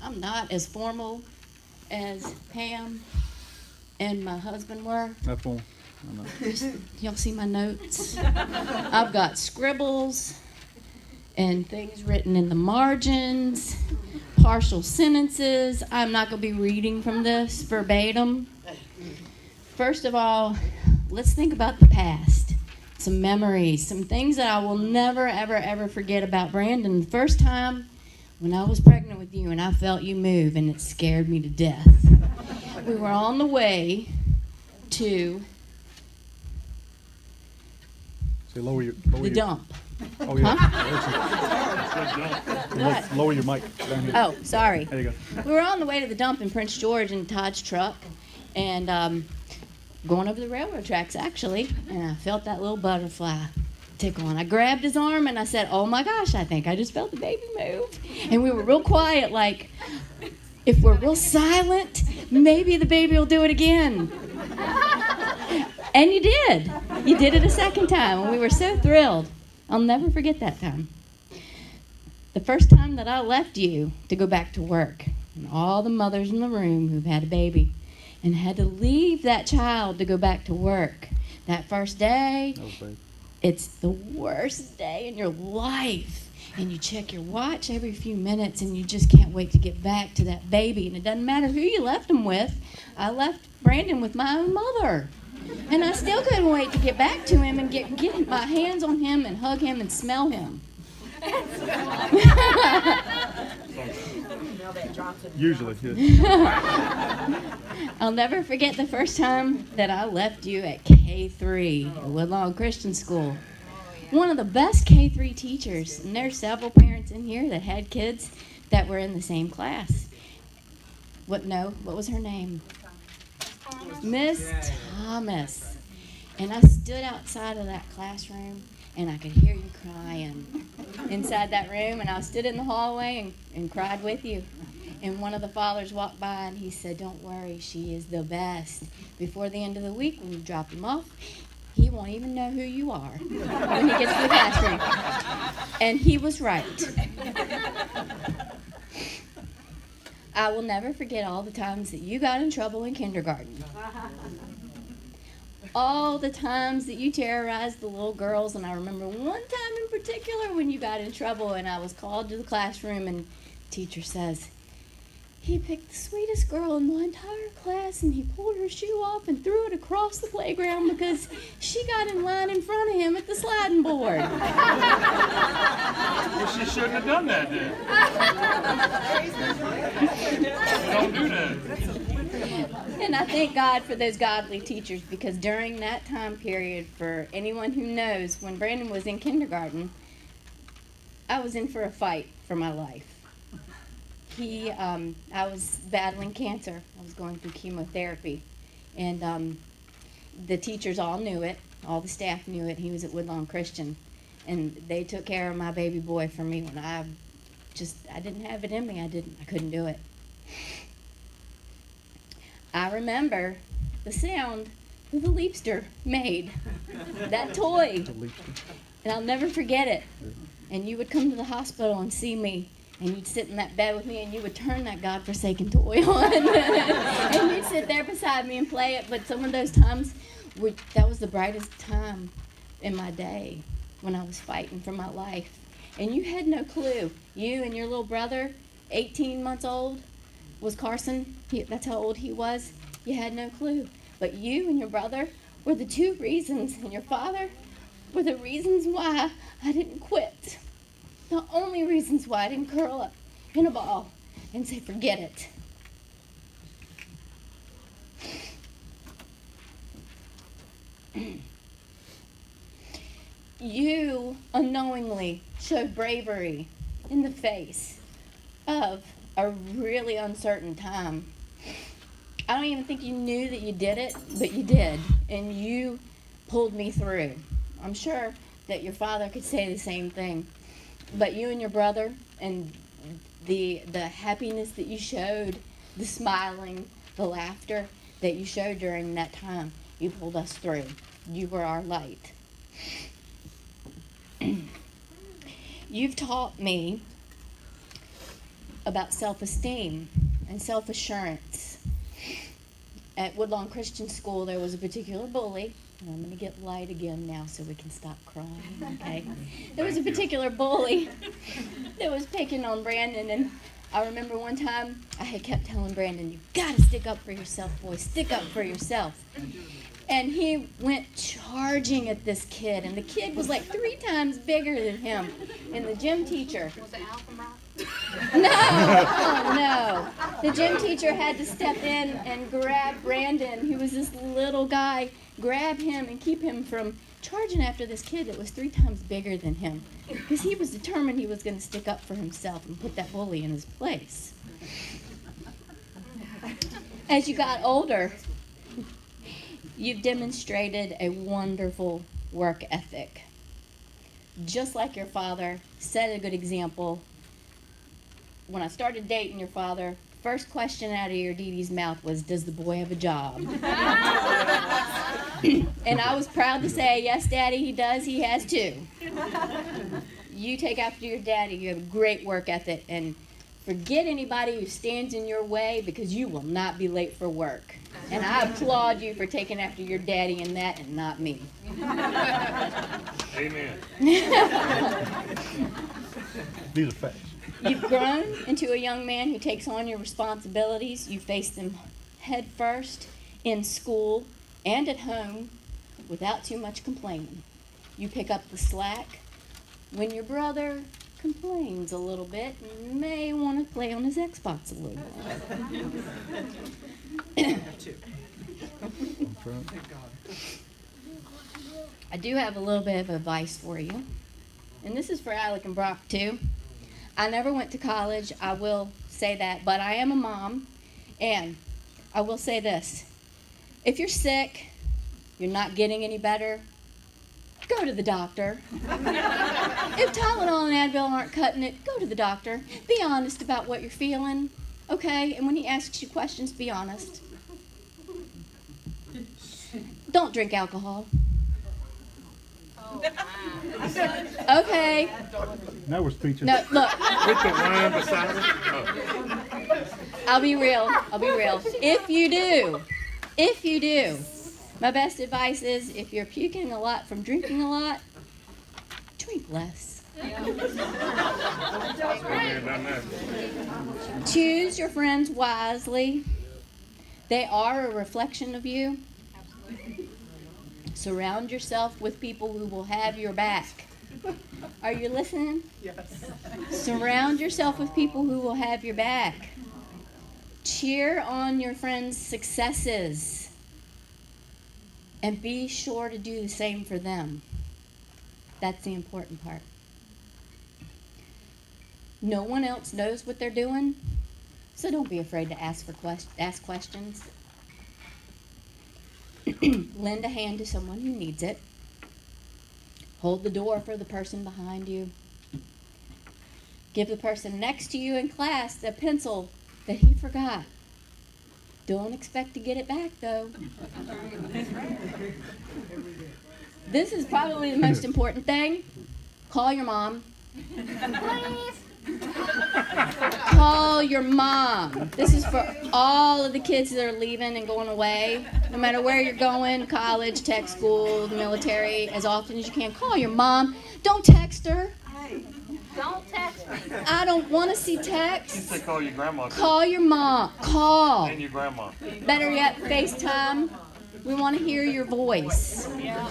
I'm not as formal as Pam and my husband were. That's one. I know. Y'all see my notes? I've got scribbles and things written in the margins, partial sentences. I'm not going to be reading from this verbatim. First of all, let's think about the past. Some memories, some things that I will never, ever, ever forget about Brandon. The first time when I was pregnant with you and I felt you move and it scared me to death. We were on the way to Say lower the your. dump. Oh yeah. What? Lower your mic down here. Oh, sorry. There you go. We were on the way to the dump in Prince George in Todd's truck, and going over the railroad tracks, actually, and I felt that little butterfly tickle, and I grabbed his arm, and I said, oh my gosh, I think I just felt the baby move. And we were real quiet, like, if we're real silent, maybe the baby will do it again. And you did. You did it a second time, and we were so thrilled. I'll never forget that time. The first time that I left you to go back to work, and all the mothers in the room who've had a baby and had to leave that child to go back to work, that first day, That was bad. it's the worst day in your life. And you check your watch every few minutes, and you just can't wait to get back to that baby. And it doesn't matter who you left him with. I left Brandon with my own mother. And I still couldn't wait to get back to him and get my hands on him and hug him and smell him. Usually, yeah. I'll never forget the first time that I left you at K3, Woodlawn Christian School. One of the best K3 teachers, and there's several parents in here that had kids that were in the same class. What was her name? Miss Thomas. And I stood outside of that classroom, and I could hear you crying inside that room, and I stood in the hallway and cried with you. And one of the fathers walked by, and he said, don't worry, she is the best. Before the end of the week, when you drop him off, he won't even know who you are when he gets to the classroom. And he was right. I will never forget all the times that you got in trouble in kindergarten. All the times that you terrorized the little girls, and I remember one time in particular when you got in trouble and I was called to the classroom and the teacher says, he picked the sweetest girl in the entire class and he pulled her shoe off and threw it across the playground because she got in line in front of him at the sliding board. Well, she shouldn't have done that then. Don't do that. And I thank God for those godly teachers, because during that time period, for anyone who knows, when Brandon was in kindergarten, I was in for a fight for my life. I was battling cancer. I was going through chemotherapy. And the teachers all knew it. All the staff knew it. He was at Woodlawn Christian. And they took care of my baby boy for me when I didn't have it in me. I couldn't do it. I remember the sound that the Leapster made. That toy. And I'll never forget it. And you would come to the hospital and see me, and you'd sit in that bed with me, and you would turn that godforsaken toy on. And you'd sit there beside me and play it. But some of those times, that was the brightest time in my day when I was fighting for my life. And you had no clue. You and your little brother, 18 months old, was Carson. That's how old he was. You had no clue. But you and your brother were the two reasons, and your father were the reasons why I didn't quit. The only reasons why I didn't curl up in a ball and say, forget it. You unknowingly showed bravery in the face of a really uncertain time. I don't even think you knew that you did it, but you did, and you pulled me through. I'm sure that your father could say the same thing, but you and your brother and the happiness that you showed, the smiling, the laughter that you showed during that time, you pulled us through. You were our light. You've taught me about self-esteem and self-assurance. At Woodlawn Christian School, there was a particular bully, and I'm going to get light again now so we can stop crying, okay? There was a particular bully that was picking on Brandon, and I remember one time I had kept telling Brandon, "You got to stick up for yourself, boy, stick up for yourself." And he went charging at this kid, and the kid was like 3 times bigger than him. And the gym teacher... Was it Al from Rock? No, oh no. The gym teacher had to step in and grab Brandon, who was this little guy, grab him and keep him from charging after this kid that was 3 times bigger than him. Because he was determined he was going to stick up for himself and put that bully in his place. As you got older, you've demonstrated a wonderful work ethic. Just like your father, set a good example. When I started dating your father, first question out of your Dee Dee's mouth was, "Does the boy have a job?" And I was proud to say, "Yes, Daddy, he does. He has 2. You take after your daddy. You have a great work ethic, and forget anybody who stands in your way, because you will not be late for work. And I applaud you for taking after your daddy in that and not me." Amen. These are facts. You've grown into a young man who takes on your responsibilities. You face them head first in school and at home without too much complaining. You pick up the slack when your brother complains a little bit and may want to play on his Xbox a little bit. I do have a little bit of advice for you. And this is for Alec and Brock too. I never went to college, I will say that, but I am a mom, and I will say this. If you're sick, you're not getting any better, go to the doctor. If Tylenol and Advil aren't cutting it, go to the doctor. Be honest about what you're feeling, okay? And when he asks you questions, be honest. Don't drink alcohol. Okay. Now we're speechless. No, look. With the wine beside it. I'll be real. If you do, my best advice is if you're puking a lot from drinking a lot, drink less. Amen. Done that. Choose your friends wisely. They are a reflection of you. Surround yourself with people who will have your back. Are you listening? Yes. Surround yourself with people who will have your back. Cheer on your friends' successes. And be sure to do the same for them. That's the important part. No one else knows what they're doing, so don't be afraid to ask questions. Lend a hand to someone who needs it. Hold the door for the person behind you. Give the person next to you in class the pencil that he forgot. Don't expect to get it back, though. This is probably the most important thing. Call your mom. Call your mom. This is for all of the kids that are leaving and going away. No matter where you're going, college, tech school, the military, as often as you can, call your mom. Don't text her. Don't text me. I don't want to see You texts. say call your grandma. Call your mom. Call. And your grandma. Better yet, FaceTime. We want to hear your voice. Yeah.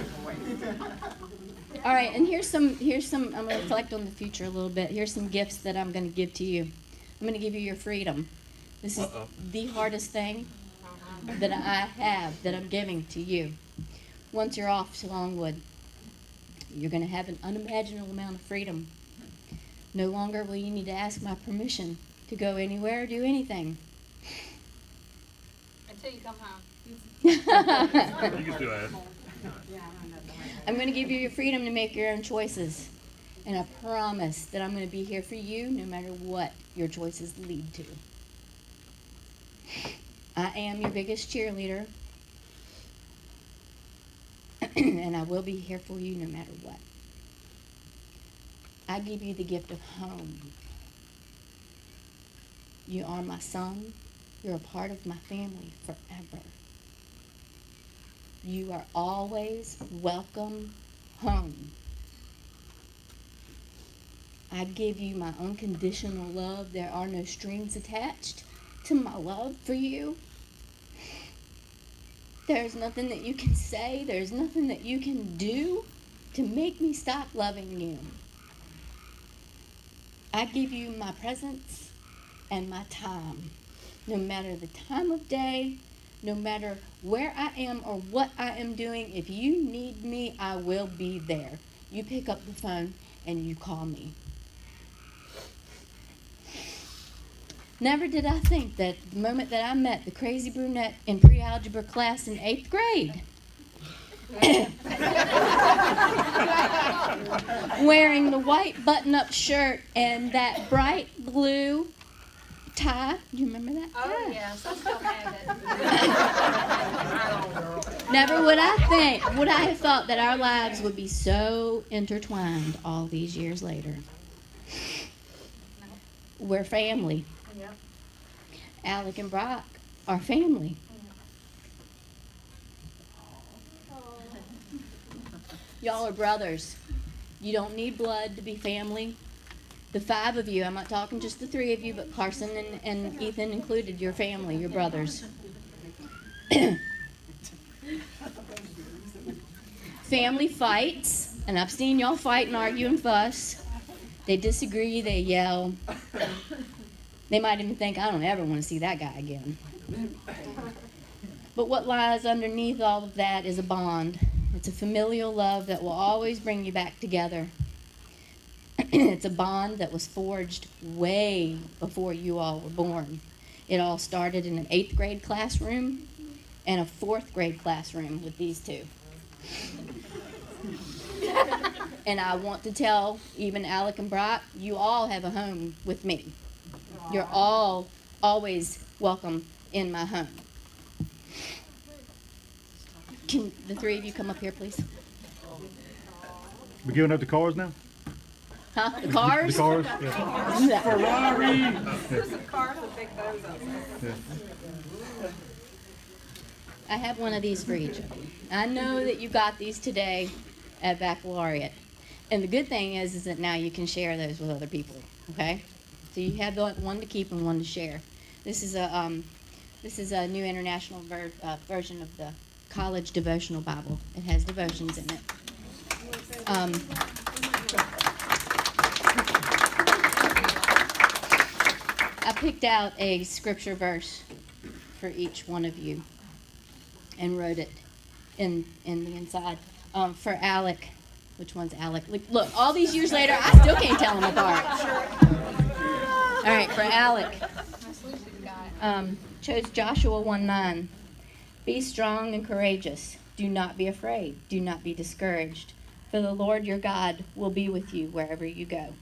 All right, and here's some, I'm going to reflect on the future a little bit. Here's some gifts that I'm going to give to you. I'm going to give you your freedom. This is the hardest thing that I have that I'm giving to you. Once you're off to Longwood, you're going to have an unimaginable amount of freedom. No longer will you need to ask my permission to go anywhere or do anything. Until you come home. You can still ask. I'm going to give you your freedom to make your own choices. And I promise that I'm going to be here for you no matter what your choices lead to. I am your biggest cheerleader. And I will be here for you no matter what. I give you the gift of home. You are my son. You're a part of my family forever. You are always welcome home. I give you my unconditional love. There are no strings attached to my love for you. There's nothing that you can say, there's nothing that you can do to make me stop loving you. I give you my presence and my time. No matter the time of day, no matter where I am or what I am doing, if you need me, I will be there. You pick up the phone and you call me. Never did I think that the moment that I met the crazy brunette in pre-algebra class in 8th grade, wearing the white button-up shirt and that bright blue tie. Do you remember that? Oh, yes, I still have it. Never would I have thought that our lives would be so intertwined all these years later. We're family. Yep. Alec and Brock are family. Y'all are brothers. You don't need blood to be family. The 5 of you, I'm not talking just the 3 of you, but Carson and Ethan included, your family, your brothers. Family fights, and I've seen y'all fight and argue and fuss. They disagree, they yell. They might even think, I don't ever want to see that guy again. But what lies underneath all of that is a bond. It's a familial love that will always bring you back together. It's a bond that was forged way before you all were born. It all started in an 8th grade classroom and a 4th grade classroom with these 2. And I want to tell even Alec and Brock, you all have a home with me. You're all always welcome in my home. Can the 3 of you come up here, please? We giving up the cars now? Huh? The cars? The cars? Yeah. Ferrari. I have one of these for each of you. I know that you got these today at baccalaureate. And the good thing is that now you can share those with other people, okay? So you have one to keep and one to share. This is a New International version of the College Devotional Bible. It has devotions in it. I picked out a scripture verse for each one of you and wrote it in the inside. For Alec, which one's Alec? Look, all these years later, I still can't tell them apart. All right, for Alec, chose Joshua 1:9. Be strong and courageous. Do not be afraid. Do not be discouraged. For the Lord your God will be with you wherever you go.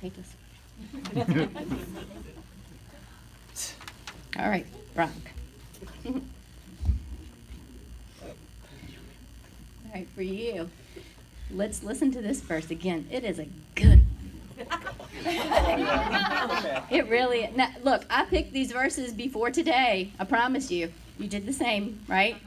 Take this. All right, Brock. All right, for you, let's listen to this verse again. It is a good one. It really, now, look, I picked these verses before today. I promise you. You did the same, right?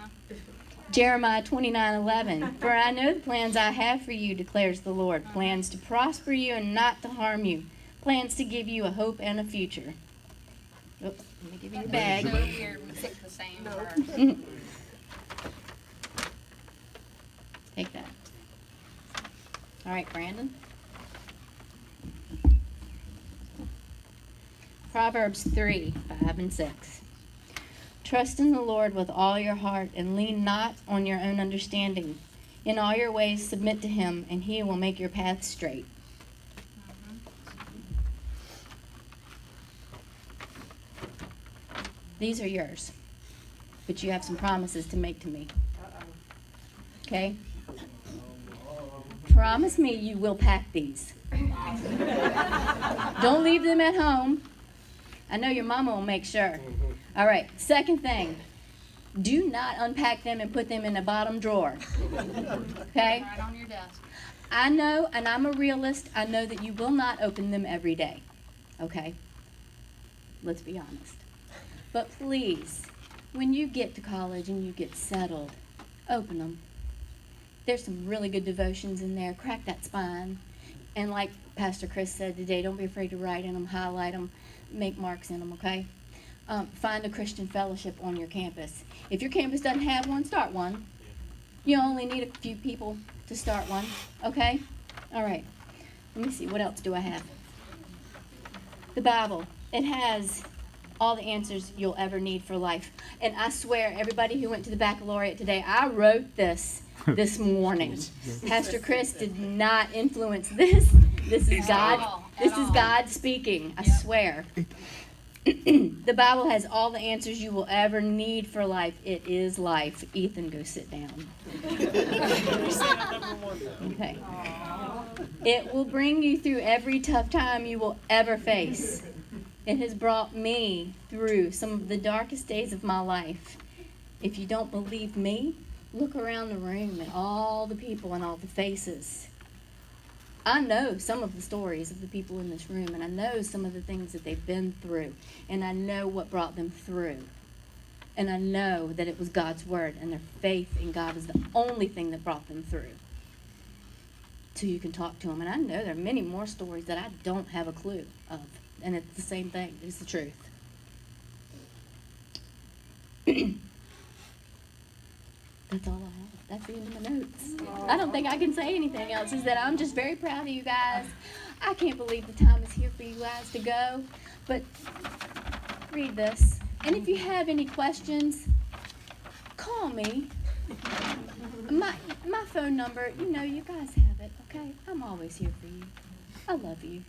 Jeremiah 29:11. For I know the plans I have for you, declares the Lord. Plans to prosper you and not to harm you. Plans to give you a hope and a future. Oops, let me give you the bag. So weird, we picked the same verse. Take that. All right, Brandon. Proverbs 3:5-6. Trust in the Lord with all your heart and lean not on your own understanding. In all your ways submit to him, and he will make your paths straight. These are yours, but you have some promises to make to me. Okay? Promise me you will pack these. Don't leave them at home. I know your mama will make sure. All right, second thing. Do not unpack them and put them in the bottom drawer. Okay? Right on your desk. I know, and I'm a realist, I know that you will not open them every day. Okay? Let's be honest. But please, when you get to college and you get settled, open them. There's some really good devotions in there. Crack that spine. And like Pastor Chris said today, don't be afraid to write in them, highlight them, make marks in them, okay? Find a Christian fellowship on your campus. If your campus doesn't have one, start one. You only need a few people to start one, okay? All right. Let me see, what else do I have? The Bible. It has all the answers you'll ever need for life. And I swear, everybody who went to the baccalaureate today, I wrote this morning. Pastor Chris did not influence this. This is God. This is God speaking. I swear. The Bible has all the answers you will ever need for life. It is life. Ethan, go sit down. Okay. It will bring you through every tough time you will ever face. It has brought me through some of the darkest days of my life. If you don't believe me, look around the room at all the people and all the faces. I know some of the stories of the people in this room, and I know some of the things that they've been through, and I know what brought them through. And I know that it was God's word, and their faith in God is the only thing that brought them through. So you can talk to them. And I know there are many more stories that I don't have a clue of. And it's the same thing. It's the truth. That's all I have. That's the end of my notes. I don't think I can say anything else. Is that I'm just very proud of you guys. I can't believe the time is here for you guys to go. But read this. And if you have any questions, call me. My phone number, you know, you guys have it, okay? I'm always here for you. I love you.